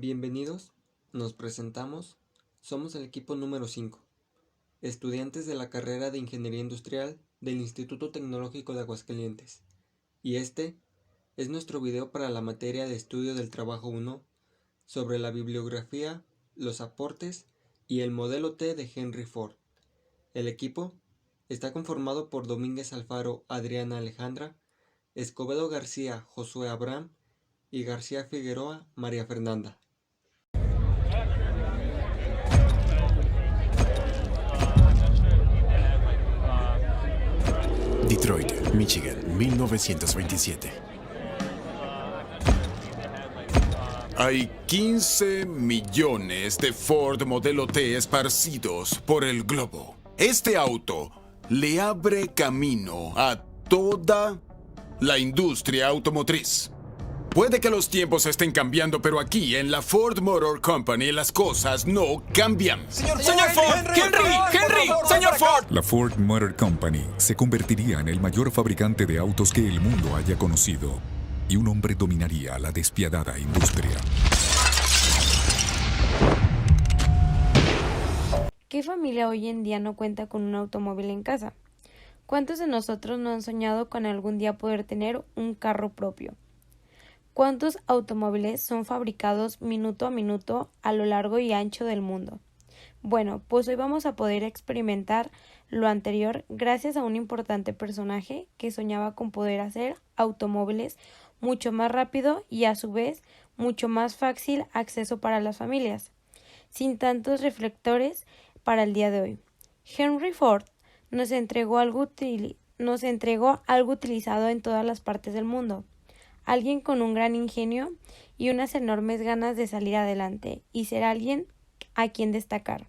Bienvenidos, nos presentamos, somos el equipo número 5, estudiantes de la carrera de Ingeniería Industrial del Instituto Tecnológico de Aguascalientes, y este es nuestro video para la materia de estudio del trabajo 1 sobre la bibliografía, los aportes y el modelo T de Henry Ford. El equipo está conformado por Domínguez Alfaro, Adriana Alejandra, Escobedo García, Josué Abraham y García Figueroa, María Fernanda. Detroit, Michigan, 1927. Hay 15 millones de Ford Modelo T esparcidos por el globo. Este auto le abre camino a toda la industria automotriz. Puede que los tiempos estén cambiando, pero aquí en la Ford Motor Company las cosas no cambian. ¡Señor Ford! ¡Henry! ¡Señor Ford! La Ford Motor Company se convertiría en el mayor fabricante de autos que el mundo haya conocido, y un hombre dominaría la despiadada industria. ¿Qué familia hoy en día no cuenta con un automóvil en casa? ¿Cuántos de nosotros no han soñado con algún día poder tener un carro propio? ¿Cuántos automóviles son fabricados minuto a minuto a lo largo y ancho del mundo? Bueno, pues hoy vamos a poder experimentar lo anterior gracias a un importante personaje que soñaba con poder hacer automóviles mucho más rápido y a su vez mucho más fácil acceso para las familias, sin tantos reflectores para el día de hoy. Henry Ford nos entregó algo utilizado en todas las partes del mundo. Alguien con un gran ingenio y unas enormes ganas de salir adelante y ser alguien a quien destacar.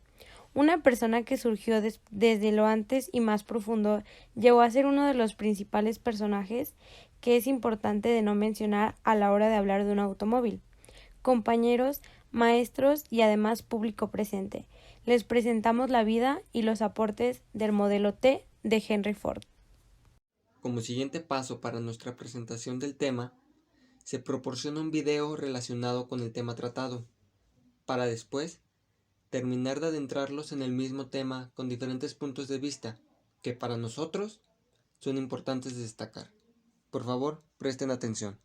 Una persona que surgió desde lo antes y más profundo llegó a ser uno de los principales personajes que es importante de no mencionar a la hora de hablar de un automóvil. Compañeros, maestros y además público presente, les presentamos la vida y los aportes del modelo T de Henry Ford. Como siguiente paso para nuestra presentación del tema, se proporciona un video relacionado con el tema tratado, para después terminar de adentrarlos en el mismo tema con diferentes puntos de vista que para nosotros son importantes de destacar. Por favor, presten atención.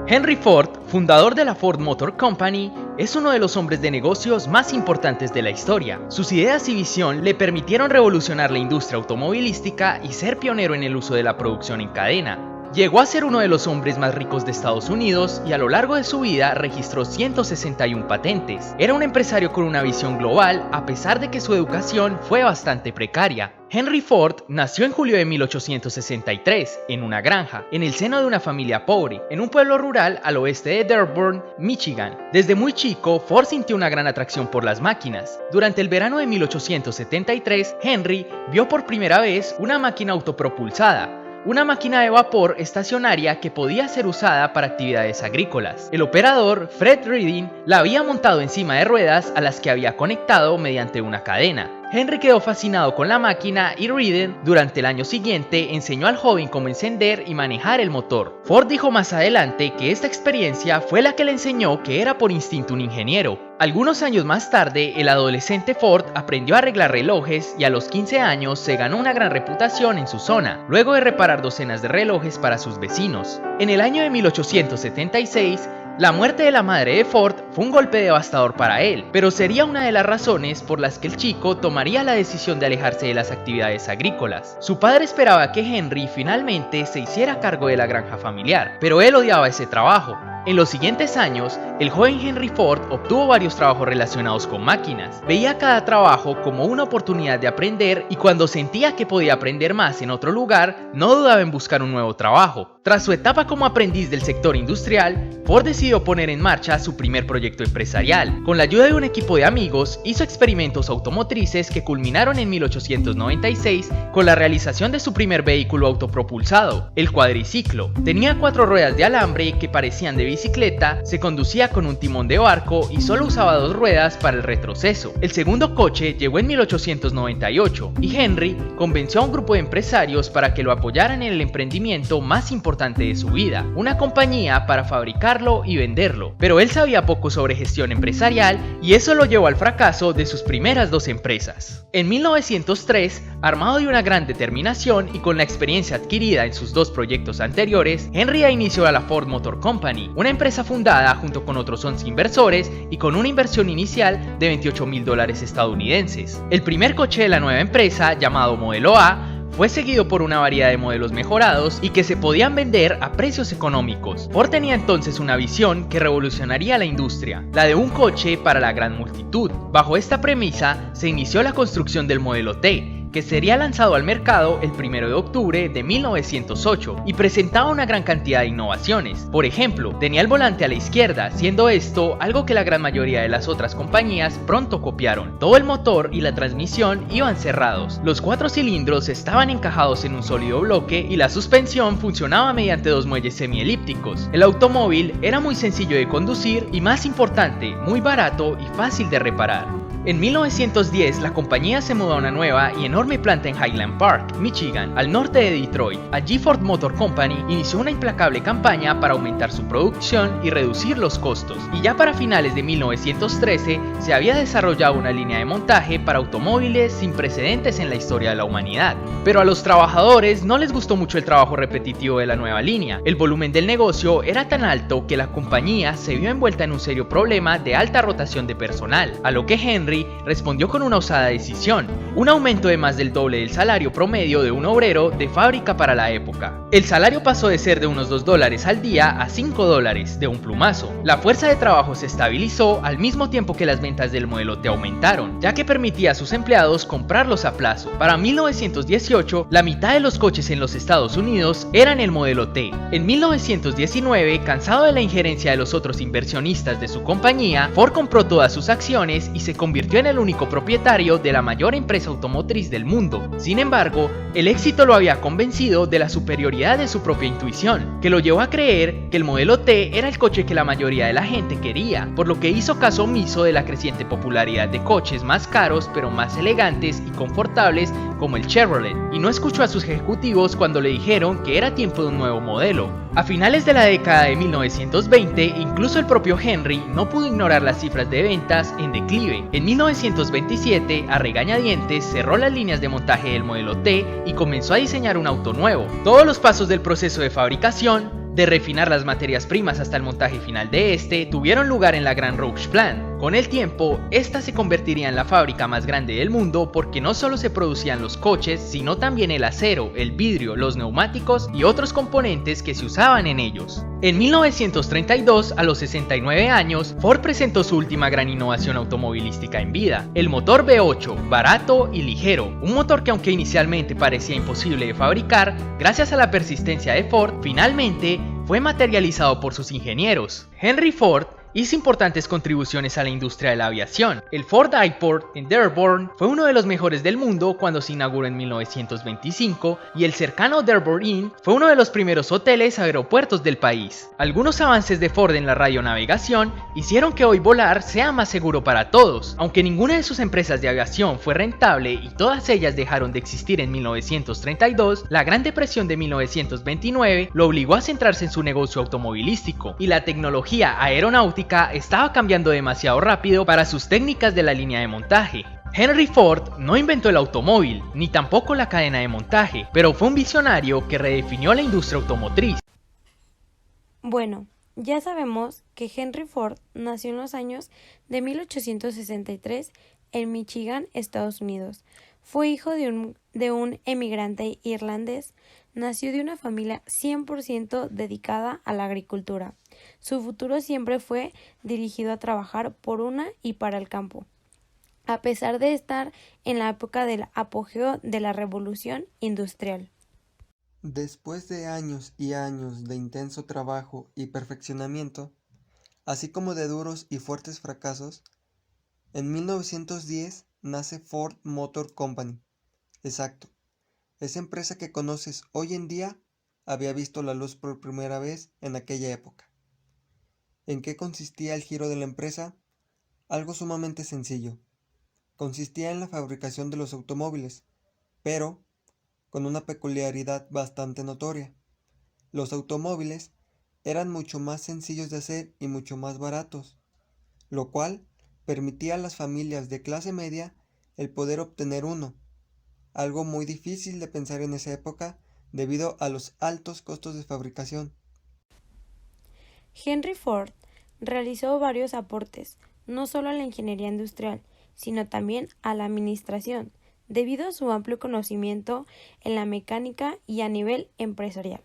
Henry Ford, fundador de la Ford Motor Company, es uno de los hombres de negocios más importantes de la historia. Sus ideas y visión le permitieron revolucionar la industria automovilística y ser pionero en el uso de la producción en cadena. Llegó a ser uno de los hombres más ricos de Estados Unidos y a lo largo de su vida registró 161 patentes. Era un empresario con una visión global a pesar de que su educación fue bastante precaria. Henry Ford nació en julio de 1863 en una granja, en el seno de una familia pobre, en un pueblo rural al oeste de Dearborn, Michigan. Desde muy chico, Ford sintió una gran atracción por las máquinas. Durante el verano de 1873, Henry vio por primera vez una máquina autopropulsada, una máquina de vapor estacionaria que podía ser usada para actividades agrícolas. El operador, Fred Reading, la había montado encima de ruedas a las que había conectado mediante una cadena. Henry quedó fascinado con la máquina y Reading, durante el año siguiente, enseñó al joven cómo encender y manejar el motor. Ford dijo más adelante que esta experiencia fue la que le enseñó que era por instinto un ingeniero. Algunos años más tarde, el adolescente Ford aprendió a arreglar relojes y a los 15 años se ganó una gran reputación en su zona, luego de reparar docenas de relojes para sus vecinos. En el año de 1876, la muerte de la madre de Ford fue un golpe devastador para él, pero sería una de las razones por las que el chico tomaría la decisión de alejarse de las actividades agrícolas. Su padre esperaba que Henry finalmente se hiciera cargo de la granja familiar, pero él odiaba ese trabajo. En los siguientes años, el joven Henry Ford obtuvo varios trabajos relacionados con máquinas. Veía cada trabajo como una oportunidad de aprender y cuando sentía que podía aprender más en otro lugar, no dudaba en buscar un nuevo trabajo. Tras su etapa como aprendiz del sector industrial, Ford decidió poner en marcha su primer proyecto empresarial. Con la ayuda de un equipo de amigos, hizo experimentos automotrices que culminaron en 1896 con la realización de su primer vehículo autopropulsado, el cuadriciclo. Tenía 4 ruedas de alambre que parecían de bicicleta, se conducía con un timón de barco y solo usaba 2 ruedas para el retroceso. El segundo coche llegó en 1898 y Henry convenció a un grupo de empresarios para que lo apoyaran en el emprendimiento más importante de su vida, una compañía para fabricarlo y venderlo. Pero él sabía poco sobre gestión empresarial y eso lo llevó al fracaso de sus primeras 2 empresas. En 1903, armado de una gran determinación y con la experiencia adquirida en sus 2 proyectos anteriores, Henry inició a la Ford Motor Company, una empresa fundada junto con otros 11 inversores y con una inversión inicial de $28,000 estadounidenses. El primer coche de la nueva empresa, llamado Modelo A, fue seguido por una variedad de modelos mejorados y que se podían vender a precios económicos. Ford tenía entonces una visión que revolucionaría la industria, la de un coche para la gran multitud. Bajo esta premisa se inició la construcción del Modelo T, que sería lanzado al mercado el 1 de octubre de 1908 y presentaba una gran cantidad de innovaciones. Por ejemplo, tenía el volante a la izquierda, siendo esto algo que la gran mayoría de las otras compañías pronto copiaron. Todo el motor y la transmisión iban cerrados. Los 4 cilindros estaban encajados en un sólido bloque y la suspensión funcionaba mediante 2 muelles semielípticos. El automóvil era muy sencillo de conducir y, más importante, muy barato y fácil de reparar. En 1910, la compañía se mudó a una nueva y enorme planta en Highland Park, Michigan, al norte de Detroit. Allí Ford Motor Company inició una implacable campaña para aumentar su producción y reducir los costos. Y ya para finales de 1913 se había desarrollado una línea de montaje para automóviles sin precedentes en la historia de la humanidad. Pero a los trabajadores no les gustó mucho el trabajo repetitivo de la nueva línea. El volumen del negocio era tan alto que la compañía se vio envuelta en un serio problema de alta rotación de personal, a lo que Henry respondió con una osada decisión: un aumento de más del doble del salario promedio de un obrero de fábrica para la época. El salario pasó de ser de unos $2 al día a $5 de un plumazo. La fuerza de trabajo se estabilizó al mismo tiempo que las ventas del Modelo T aumentaron, ya que permitía a sus empleados comprarlos a plazo. Para 1918, la mitad de los coches en los Estados Unidos eran el Modelo T. En 1919, cansado de la injerencia de los otros inversionistas de su compañía, Ford compró todas sus acciones y se convirtió en el único propietario de la mayor empresa automotriz del mundo. Sin embargo, el éxito lo había convencido de la superioridad de su propia intuición, que lo llevó a creer que el Modelo T era el coche que la mayoría de la gente quería, por lo que hizo caso omiso de la creciente popularidad de coches más caros pero más elegantes y confortables como el Chevrolet, y no escuchó a sus ejecutivos cuando le dijeron que era tiempo de un nuevo modelo. A finales de la década de 1920, incluso el propio Henry no pudo ignorar las cifras de ventas en declive. En 1927, a regañadientes, cerró las líneas de montaje del Modelo T y comenzó a diseñar un auto nuevo. Todos los pasos del proceso de fabricación, de refinar las materias primas hasta el montaje final de este, tuvieron lugar en la Grand Rouge Plant. Con el tiempo, esta se convertiría en la fábrica más grande del mundo porque no solo se producían los coches, sino también el acero, el vidrio, los neumáticos y otros componentes que se usaban en ellos. En 1932, a los 69 años, Ford presentó su última gran innovación automovilística en vida, el motor V8, barato y ligero, un motor que, aunque inicialmente parecía imposible de fabricar, gracias a la persistencia de Ford, finalmente fue materializado por sus ingenieros. Henry Ford hizo importantes contribuciones a la industria de la aviación. El Ford Airport en Dearborn fue uno de los mejores del mundo cuando se inauguró en 1925 y el cercano Dearborn Inn fue uno de los primeros hoteles aeropuertos del país. Algunos avances de Ford en la radionavegación hicieron que hoy volar sea más seguro para todos. Aunque ninguna de sus empresas de aviación fue rentable y todas ellas dejaron de existir en 1932, la Gran Depresión de 1929 lo obligó a centrarse en su negocio automovilístico y la tecnología aeronáutica estaba cambiando demasiado rápido para sus técnicas de la línea de montaje. Henry Ford no inventó el automóvil, ni tampoco la cadena de montaje, pero fue un visionario que redefinió la industria automotriz. Bueno, ya sabemos que Henry Ford nació en los años de 1863 en Michigan, Estados Unidos. Fue hijo de un emigrante irlandés. Nació de una familia 100% dedicada a la agricultura. Su futuro siempre fue dirigido a trabajar por una y para el campo. A pesar de estar en la época del apogeo de la revolución industrial. Después de años y años de intenso trabajo y perfeccionamiento, así como de duros y fuertes fracasos, en 1910 nace Ford Motor Company. Exacto, esa empresa que conoces hoy en día había visto la luz por primera vez en aquella época. ¿En qué consistía el giro de la empresa? Algo sumamente sencillo. Consistía en la fabricación de los automóviles, pero con una peculiaridad bastante notoria. Los automóviles eran mucho más sencillos de hacer y mucho más baratos. lo cual permitía a las familias de clase media el poder obtener uno, algo muy difícil de pensar en esa época debido a los altos costos de fabricación. Henry Ford realizó varios aportes, no solo a la ingeniería industrial, sino también a la administración, debido a su amplio conocimiento en la mecánica y a nivel empresarial.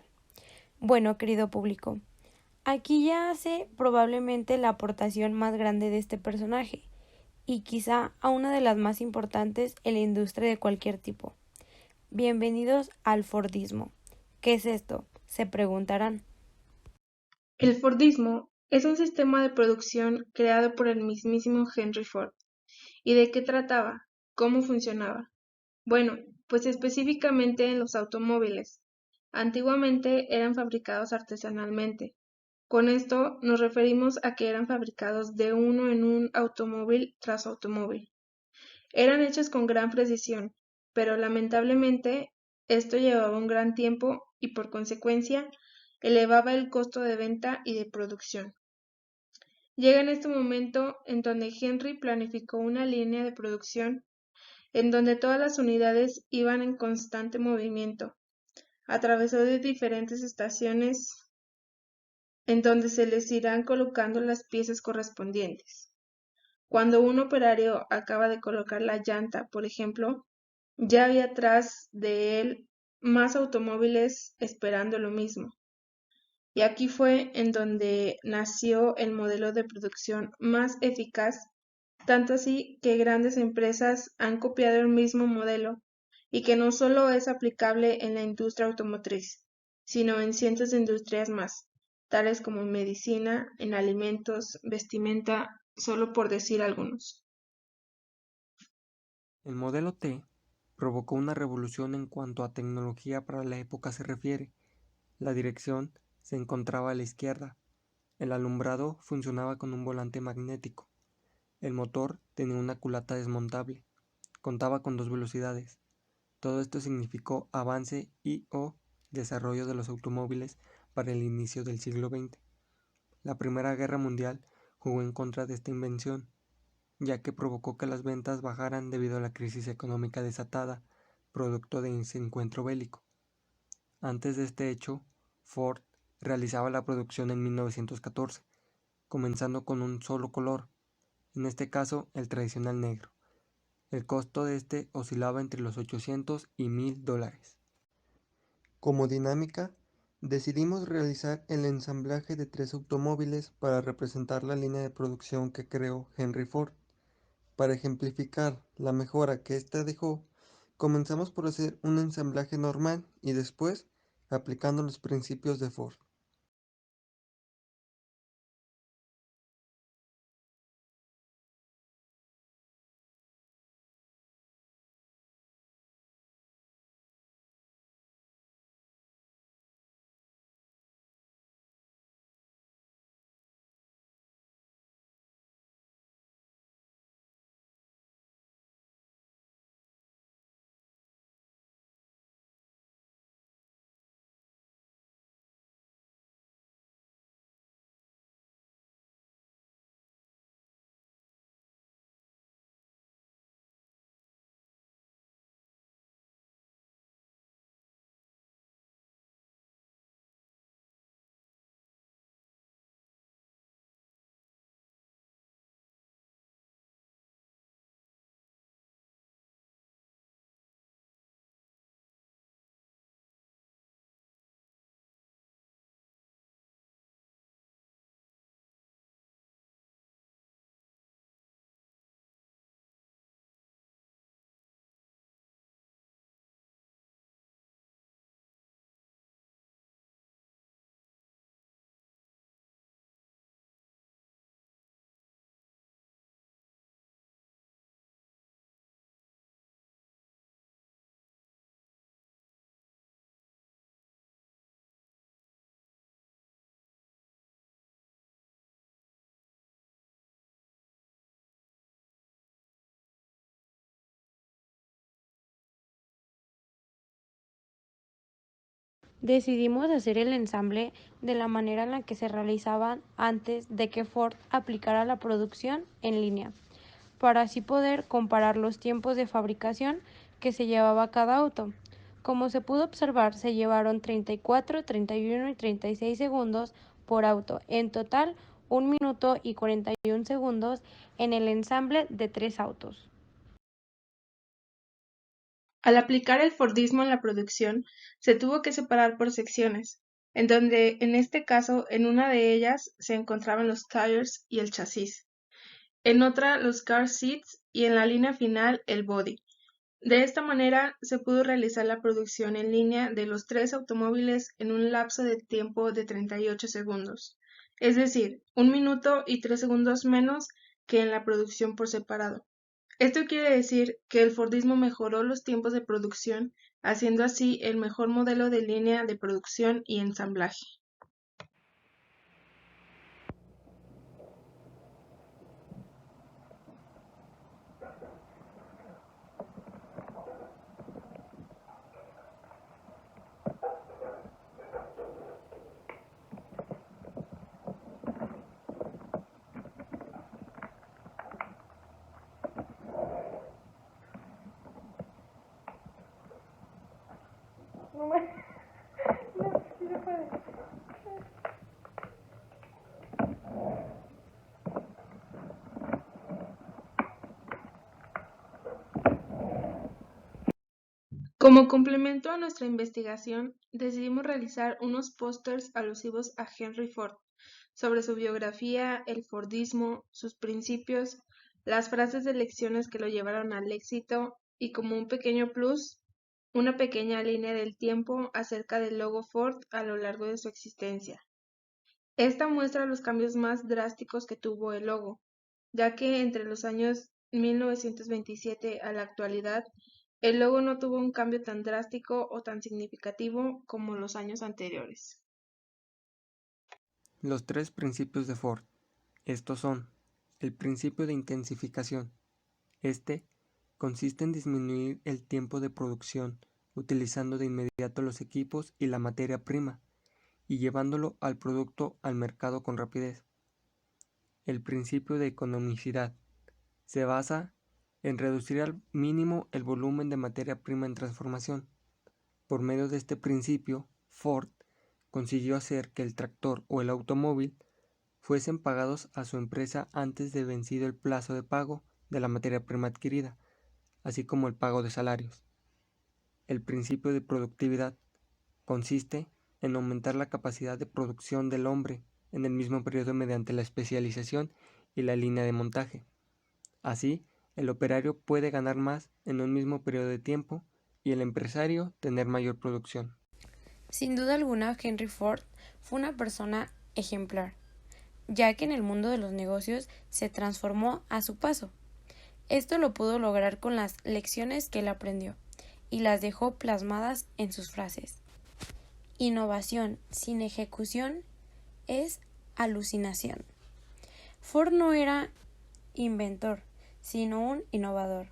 Bueno, querido público, aquí ya hace probablemente la aportación más grande de este personaje, y quizá a una de las más importantes en la industria de cualquier tipo. Bienvenidos al Fordismo. ¿Qué es esto?, se preguntarán. El Fordismo es un sistema de producción creado por el mismísimo Henry Ford. ¿Y de qué trataba? ¿Cómo funcionaba? Bueno, pues específicamente en los automóviles. Antiguamente eran fabricados artesanalmente. Con esto nos referimos a que eran fabricados de uno en un automóvil tras automóvil. Eran hechos con gran precisión, pero lamentablemente esto llevaba un gran tiempo y por consecuencia elevaba el costo de venta y de producción. Llega en este momento en donde Henry planificó una línea de producción en donde todas las unidades iban en constante movimiento. Atravesó de diferentes estaciones en donde se les irán colocando las piezas correspondientes. Cuando un operario acaba de colocar la llanta, por ejemplo, ya había atrás de él más automóviles esperando lo mismo. Y aquí fue en donde nació el modelo de producción más eficaz, tanto así que grandes empresas han copiado el mismo modelo y que no solo es aplicable en la industria automotriz, sino en cientos de industrias más, tales como en medicina, en alimentos, vestimenta, solo por decir algunos. El modelo T provocó una revolución en cuanto a tecnología para la época se refiere. La dirección se encontraba a la izquierda. El alumbrado funcionaba con un volante magnético. El motor tenía una culata desmontable. Contaba con 2 velocidades. Todo esto significó avance y/o desarrollo de los automóviles para el inicio del siglo XX. La Primera Guerra Mundial jugó en contra de esta invención, ya que provocó que las ventas bajaran debido a la crisis económica desatada, producto de ese encuentro bélico. Antes de este hecho, Ford realizaba la producción en 1914, comenzando con un solo color, en este caso el tradicional negro. El costo de este oscilaba entre los 800 y $1000. Como dinámica, decidimos realizar el ensamblaje de 3 automóviles para representar la línea de producción que creó Henry Ford. Para ejemplificar la mejora que ésta dejó, comenzamos por hacer un ensamblaje normal y después aplicando los principios de Ford. Decidimos hacer el ensamble de la manera en la que se realizaban antes de que Ford aplicara la producción en línea, para así poder comparar los tiempos de fabricación que se llevaba cada auto. Como se pudo observar, se llevaron 34, 31 y 36 segundos por auto, en total 1 minuto y 41 segundos en el ensamble de 3 autos. Al aplicar el Fordismo en la producción, se tuvo que separar por secciones, en donde, en este caso, en una de ellas se encontraban los tires y el chasis, en otra los car seats y en la línea final el body. De esta manera, se pudo realizar la producción en línea de los 3 automóviles en un lapso de tiempo de 38 segundos, es decir, 1 minuto y 3 segundos menos que en la producción por separado. Esto quiere decir que el Fordismo mejoró los tiempos de producción, haciendo así el mejor modelo de línea de producción y ensamblaje. Como complemento a nuestra investigación, decidimos realizar unos pósters alusivos a Henry Ford, sobre su biografía, el Fordismo, sus principios, las frases de lecciones que lo llevaron al éxito y como un pequeño plus, una pequeña línea del tiempo acerca del logo Ford a lo largo de su existencia. Esta muestra los cambios más drásticos que tuvo el logo, ya que entre los años 1927 a la actualidad, el logo no tuvo un cambio tan drástico o tan significativo como los años anteriores. Los 3 principios de Ford. Estos son: el principio de intensificación. Este consiste en disminuir el tiempo de producción utilizando de inmediato los equipos y la materia prima y llevándolo al producto al mercado con rapidez. El principio de economicidad se basa en reducir al mínimo el volumen de materia prima en transformación. Por medio de este principio, Ford consiguió hacer que el tractor o el automóvil fuesen pagados a su empresa antes de vencido el plazo de pago de la materia prima adquirida, así como el pago de salarios. El principio de productividad consiste en aumentar la capacidad de producción del hombre en el mismo periodo mediante la especialización y la línea de montaje. Así, el operario puede ganar más en un mismo periodo de tiempo y el empresario tener mayor producción. Sin duda alguna, Henry Ford fue una persona ejemplar, ya que en el mundo de los negocios se transformó a su paso. Esto lo pudo lograr con las lecciones que él aprendió y las dejó plasmadas en sus frases. Innovación sin ejecución es alucinación. Ford no era inventor, sino un innovador.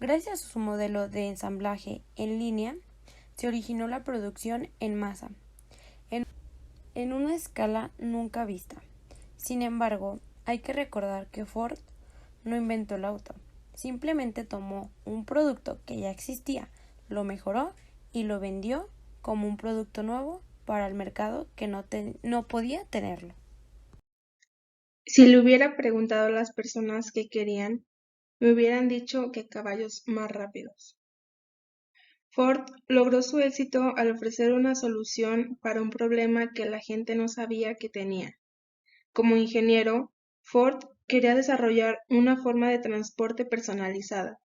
Gracias a su modelo de ensamblaje en línea, se originó la producción en masa, en una escala nunca vista. Sin embargo, hay que recordar que Ford no inventó el auto, simplemente tomó un producto que ya existía, lo mejoró y lo vendió como un producto nuevo para el mercado que no podía tenerlo. Si le hubiera preguntado a las personas qué querían, me hubieran dicho que caballos más rápidos. Ford logró su éxito al ofrecer una solución para un problema que la gente no sabía que tenía. Como ingeniero, Ford quería desarrollar una forma de transporte personalizada,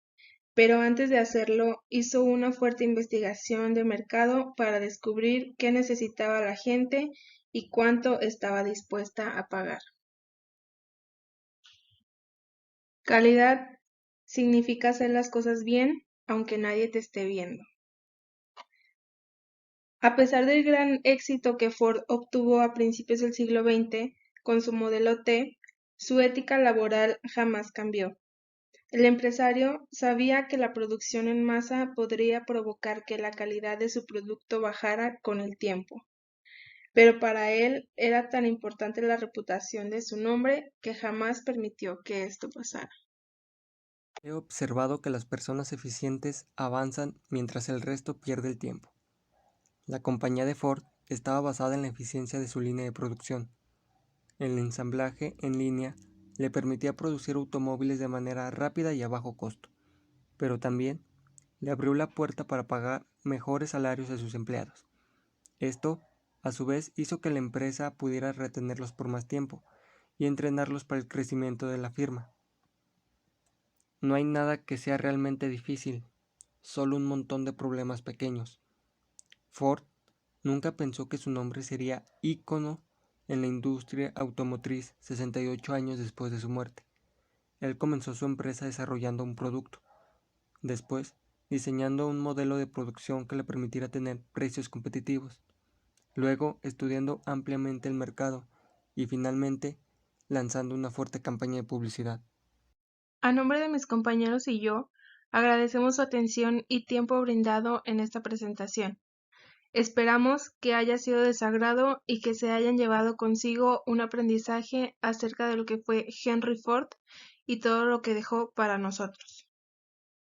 pero antes de hacerlo hizo una fuerte investigación de mercado para descubrir qué necesitaba la gente y cuánto estaba dispuesta a pagar. Calidad significa hacer las cosas bien, aunque nadie te esté viendo. A pesar del gran éxito que Ford obtuvo a principios del siglo XX con su modelo T, su ética laboral jamás cambió. El empresario sabía que la producción en masa podría provocar que la calidad de su producto bajara con el tiempo, pero para él era tan importante la reputación de su nombre que jamás permitió que esto pasara. He observado que las personas eficientes avanzan mientras el resto pierde el tiempo. La compañía de Ford estaba basada en la eficiencia de su línea de producción. El ensamblaje en línea le permitía producir automóviles de manera rápida y a bajo costo, pero también le abrió la puerta para pagar mejores salarios a sus empleados. Esto, a su vez, hizo que la empresa pudiera retenerlos por más tiempo y entrenarlos para el crecimiento de la firma. No hay nada que sea realmente difícil, solo un montón de problemas pequeños. Ford nunca pensó que su nombre sería ícono en la industria automotriz 68 años después de su muerte. Él comenzó su empresa desarrollando un producto, después diseñando un modelo de producción que le permitiera tener precios competitivos, luego estudiando ampliamente el mercado y finalmente lanzando una fuerte campaña de publicidad. A nombre de mis compañeros y yo, agradecemos su atención y tiempo brindado en esta presentación. Esperamos que haya sido de su agrado y que se hayan llevado consigo un aprendizaje acerca de lo que fue Henry Ford y todo lo que dejó para nosotros.